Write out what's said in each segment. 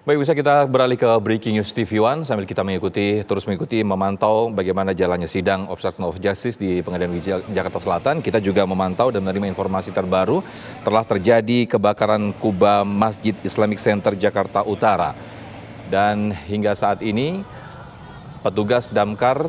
Baik, bisa kita beralih ke Breaking News TV One sambil kita terus mengikuti memantau bagaimana jalannya sidang obstruction of justice di Pengadilan Negeri Jakarta Selatan. Kita juga memantau dan menerima informasi terbaru telah terjadi kebakaran kubah Masjid Islamic Center Jakarta Utara. Dan hingga saat ini petugas damkar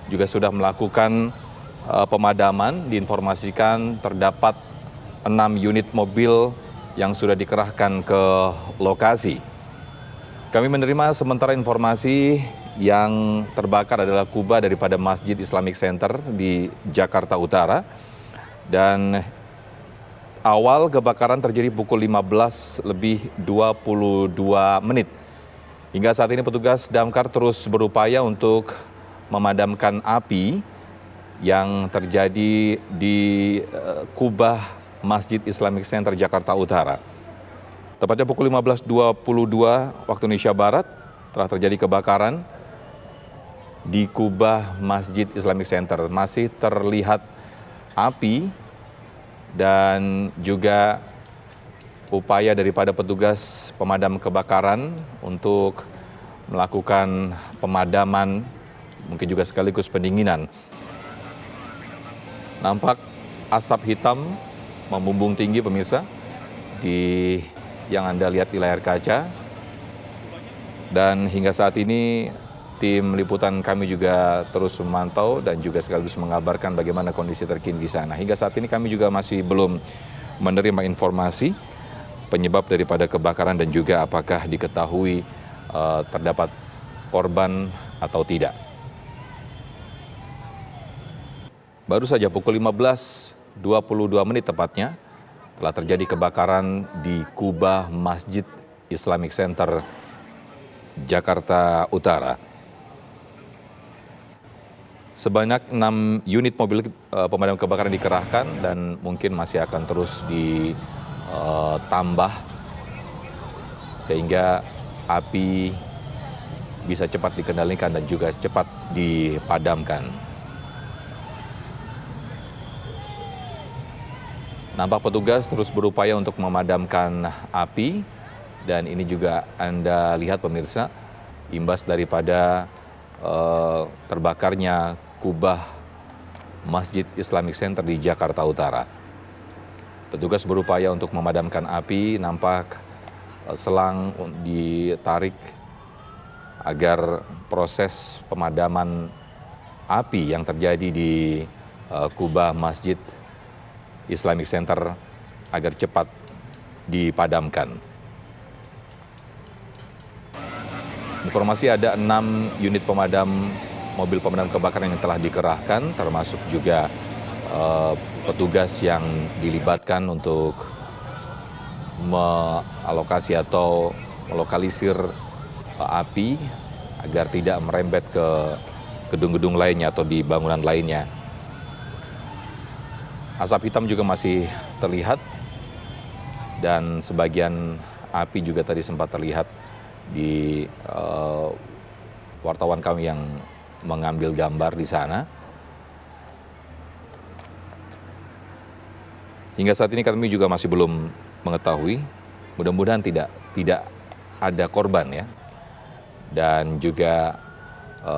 juga sudah melakukan pemadaman. Diinformasikan terdapat 6 unit mobil yang sudah dikerahkan ke lokasi. Kami menerima sementara informasi yang terbakar adalah kubah daripada Masjid Islamic Center di Jakarta Utara. Dan awal kebakaran terjadi pukul 15:22. Hingga saat ini petugas damkar terus berupaya untuk memadamkan api yang terjadi di kubah Masjid Islamic Center Jakarta Utara. Tepatnya pukul 15:22 waktu Indonesia Barat telah terjadi kebakaran di kubah Masjid Islamic Center. Masih terlihat api dan juga upaya daripada petugas pemadam kebakaran untuk melakukan pemadaman, mungkin juga sekaligus pendinginan. Nampak asap hitam membumbung tinggi pemirsa di yang Anda lihat di layar kaca. Dan hingga saat ini tim liputan kami juga terus memantau dan juga sekaligus mengabarkan bagaimana kondisi terkini di sana. Hingga saat ini kami juga masih belum menerima informasi penyebab daripada kebakaran dan juga apakah diketahui terdapat korban atau tidak. Baru saja pukul 15:22 tepatnya telah terjadi kebakaran di kubah Masjid Islamic Center Jakarta Utara. Sebanyak 6 unit mobil pemadam kebakaran dikerahkan dan mungkin masih akan terus ditambah sehingga api bisa cepat dikendalikan dan juga cepat dipadamkan. Nampak petugas terus berupaya untuk memadamkan api dan ini juga Anda lihat pemirsa, imbas daripada terbakarnya kubah Masjid Islamic Center di Jakarta Utara. Petugas berupaya untuk memadamkan api, nampak selang ditarik agar proses pemadaman api yang terjadi di kubah Masjid Islamic Center agar cepat dipadamkan. Informasi ada 6 unit mobil pemadam kebakaran yang telah dikerahkan, termasuk juga petugas yang dilibatkan untuk mengalokasi atau melokalisir api agar tidak merembet ke gedung-gedung lainnya atau di bangunan lainnya. Asap hitam juga masih terlihat dan sebagian api juga tadi sempat terlihat di wartawan kami yang mengambil gambar di sana. Hingga saat ini kami juga masih belum mengetahui, mudah-mudahan tidak ada korban ya. Dan juga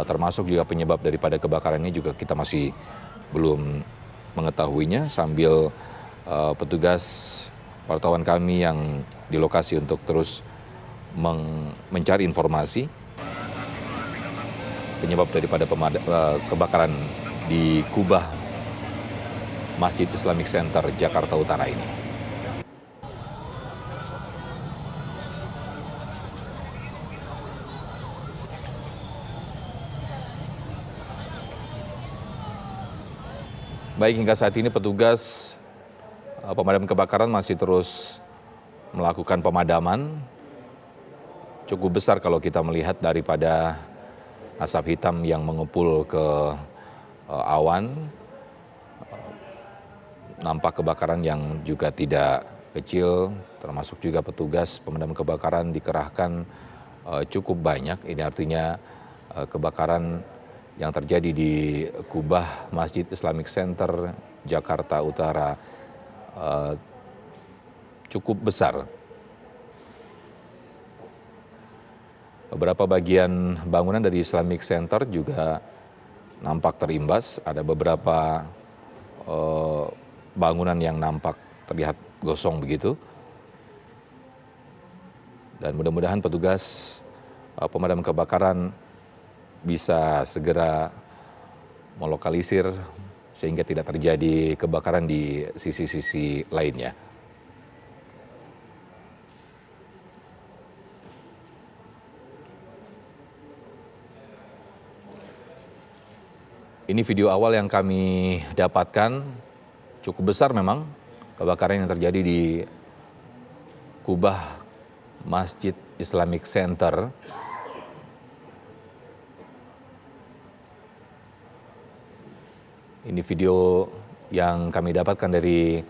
termasuk juga penyebab daripada kebakaran ini juga kita masih belum mengetahuinya, sambil petugas wartawan kami yang di lokasi untuk terus mencari informasi penyebab daripada kebakaran di kubah Masjid Islamic Center Jakarta Utara ini. Baik, hingga saat ini petugas pemadam kebakaran masih terus melakukan pemadaman. Cukup besar kalau kita melihat daripada asap hitam yang mengepul ke awan. Nampak kebakaran yang juga tidak kecil, termasuk juga petugas pemadam kebakaran dikerahkan cukup banyak. Ini artinya kebakaran yang terjadi di kubah Masjid Islamic Center Jakarta Utara cukup besar. Beberapa bagian bangunan dari Islamic Center juga nampak terimbas. Ada beberapa bangunan yang nampak terlihat gosong begitu. Dan mudah-mudahan petugas pemadam kebakaran bisa segera melokalisir sehingga tidak terjadi kebakaran di sisi-sisi lainnya. Ini video awal yang kami dapatkan, cukup besar memang kebakaran yang terjadi di kubah Masjid Islamic Center. Ini video yang kami dapatkan dari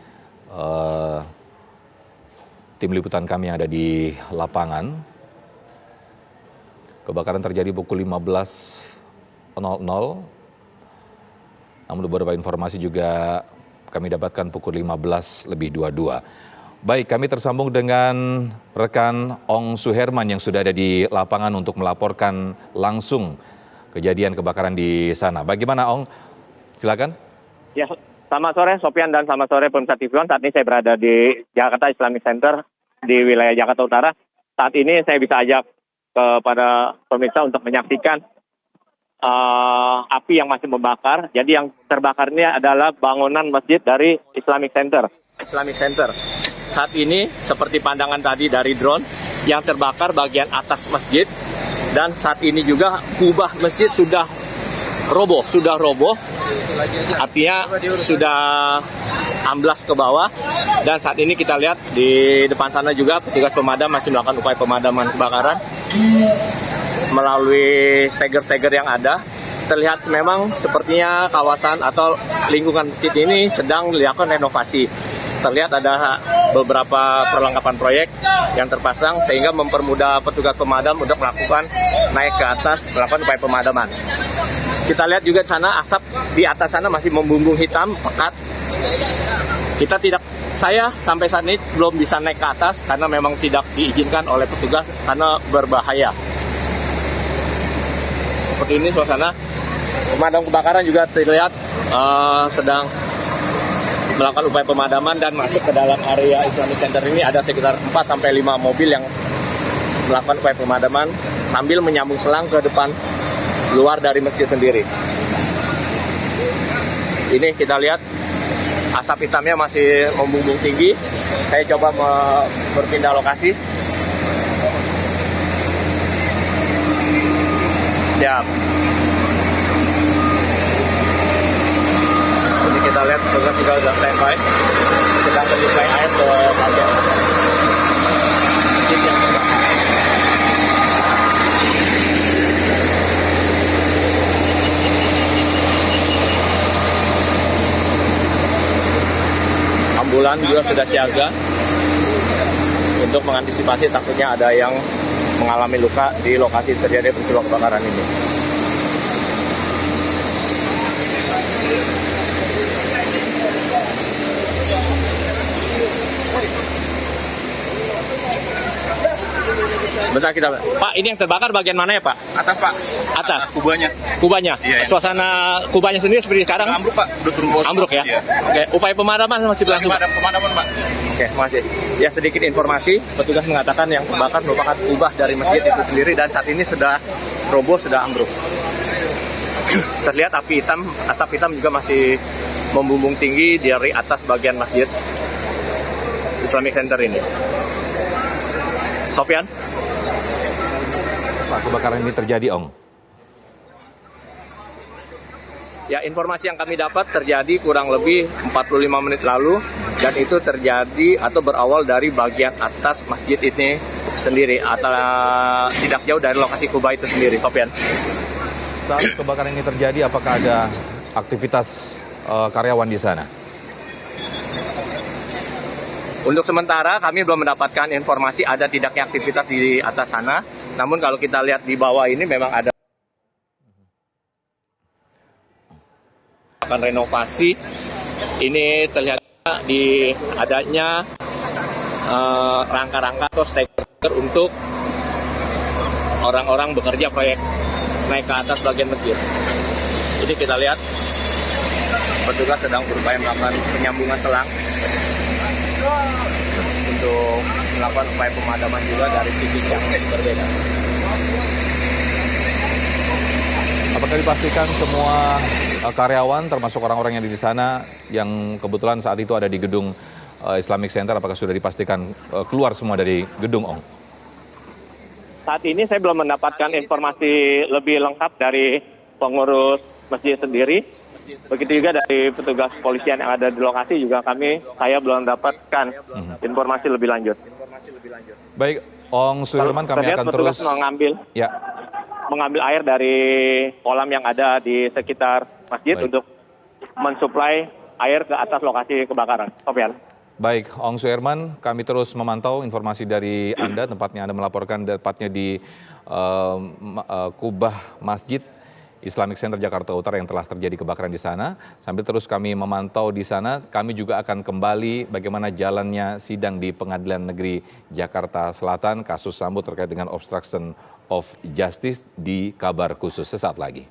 tim liputan kami yang ada di lapangan. Kebakaran terjadi pukul 15.00. Namun beberapa informasi juga kami dapatkan pukul 15:22. Baik, kami tersambung dengan rekan Ong Suherman yang sudah ada di lapangan untuk melaporkan langsung kejadian kebakaran di sana. Bagaimana Ong? Silakan. Ya, selamat sore Sofian dan selamat sore pemirsa TV One. Saat ini saya berada di Jakarta Islamic Center di wilayah Jakarta Utara. Saat ini saya bisa ajak kepada pemirsa untuk menyaksikan api yang masih membakar. Jadi yang terbakar ini adalah bangunan masjid dari Islamic Center. Saat ini seperti pandangan tadi dari drone, yang terbakar bagian atas masjid, dan saat ini juga kubah masjid sudah roboh. Apinya sudah amblas ke bawah, dan saat ini kita lihat di depan sana juga petugas pemadam masih melakukan upaya pemadaman kebakaran melalui steger-steger yang ada. Terlihat memang sepertinya kawasan atau lingkungan masjid ini sedang dilakukan renovasi. Terlihat ada beberapa perlengkapan proyek yang terpasang sehingga mempermudah petugas pemadam untuk melakukan naik ke atas melakukan upaya pemadaman. Kita lihat juga di sana asap di atas sana masih membumbung hitam pekat. Saya sampai saat ini belum bisa naik ke atas karena memang tidak diizinkan oleh petugas karena berbahaya. Seperti ini suasana. Pemadam kebakaran juga terlihat sedang melakukan upaya pemadaman dan masuk ke dalam area Islamic Center ini. Ada sekitar 4-5 mobil yang melakukan upaya pemadaman sambil menyambung selang ke depan luar dari masjid sendiri. Ini kita lihat asap hitamnya masih membumbung tinggi. Saya coba berpindah lokasi. Siap. Ini kita lihat petugas juga sudah standby, sedang menyuplai air ke bagian masjid yang terbakar. Ambulan juga sudah siaga untuk mengantisipasi takutnya ada yang mengalami luka di lokasi terjadi peristiwa kebakaran ini. Bentar Pak, ini yang terbakar bagian mana ya Pak? Atas Pak. Atas kubahnya. Iya, ya. Suasana kubahnya sendiri seperti sekarang? Ambruk Pak, udah turun bos. Ambruk ya? Iya. Oke, upaya pemadaman masih berlangsung? Pemadaman Pak. Oke, masih. Ya, sedikit informasi, petugas mengatakan yang terbakar merupakan kubah dari masjid itu sendiri dan saat ini sudah roboh, sudah ambruk. Terlihat api hitam, asap hitam juga masih membumbung tinggi dari atas bagian masjid Islamic Center ini. Sofian? Saat kebakaran ini terjadi, Ong? Ya, informasi yang kami dapat terjadi kurang lebih 45 menit lalu dan itu terjadi atau berawal dari bagian atas masjid ini sendiri atau tidak jauh dari lokasi kubah itu sendiri. Sofian? Saat kebakaran ini terjadi, apakah ada aktivitas karyawan di sana? Untuk sementara kami belum mendapatkan informasi ada tidaknya aktivitas di atas sana. Namun kalau kita lihat di bawah ini memang ada akan renovasi. Ini terlihat di adanya rangka-rangka atau steker untuk orang-orang bekerja proyek naik ke atas bagian masjid. Jadi kita lihat petugas sedang berupaya melakukan penyambungan selang untuk melakukan upaya pemadaman juga dari titik yang berbeda. Apakah dipastikan semua karyawan termasuk orang-orang yang di sana yang kebetulan saat itu ada di gedung Islamic Center, apakah sudah dipastikan keluar semua dari gedung, Ong? Saat ini saya belum mendapatkan informasi lebih lengkap dari pengurus masjid sendiri. Begitu juga dari petugas kepolisian yang ada di lokasi juga saya belum dapatkan informasi lebih lanjut. Baik, Ong Suherman, kami akan terus mengambil air dari kolam yang ada di sekitar masjid untuk mensuplai air ke atas lokasi kebakaran. Sofian. Baik, Ong Suherman, kami terus memantau informasi dari Anda, tempatnya Anda melaporkan tepatnya di Kubah Masjid Islamic Center Jakarta Utara yang telah terjadi kebakaran di sana. Sambil terus kami memantau di sana, kami juga akan kembali bagaimana jalannya sidang di Pengadilan Negeri Jakarta Selatan, kasus Sambo terkait dengan obstruction of justice di Kabar Khusus sesaat lagi.